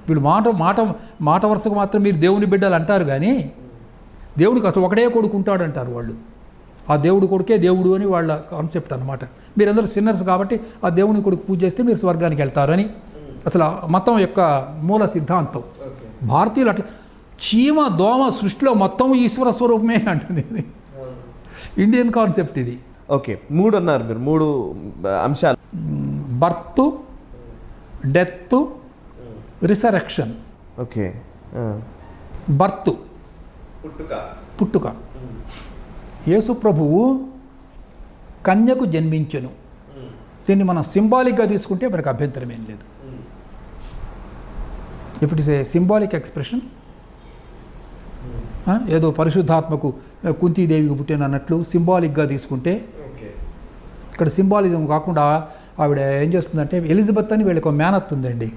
వీళ్ళు మాట వరుసకు మాత్రం మీరు దేవుని బిడ్డలు అంటారు, కానీ దేవుడికి అసలు ఒకడే కొడుకు ఉంటాడంటారు వాళ్ళు. ఆ దేవుడి కొడుకే దేవుడు అని వాళ్ళ కాన్సెప్ట్ అనమాట. మీరందరూ సిన్నర్స్ కాబట్టి ఆ దేవుని కొడుకు పూజ చేస్తే మీరు స్వర్గానికి వెళ్తారని అసలు మతం యొక్క మూల సిద్ధాంతం. భారతీయులు అట్లా చీమ దోమ సృష్టిలో మొత్తం ఈశ్వర స్వరూపమే అంటుంది. ఇది ఇండియన్ కాన్సెప్ట్ ఇది. ఓకే, 3 అన్నారు మీరు, 3 అంశాలు: birth, death, resurrection. Okay, birth పుట్టుక. యేసు ప్రభువు కన్యకు జన్మించెను. దీన్ని మనం సింబాలిక్గా తీసుకుంటే మనకు అభ్యంతరం ఏం లేదు. If it is a symbolic expression, ఏదో పరిశుద్ధాత్మకు కుంతీదేవికి పుట్టిన అన్నట్లు సింబాలిక్గా తీసుకుంటే, ఇక్కడ సింబాలిజం కాకుండా ఆవిడ ఏం చేస్తుందంటే, ఎలిజబెత్ అని వీళ్ళకి మేనత్ ఉందండి.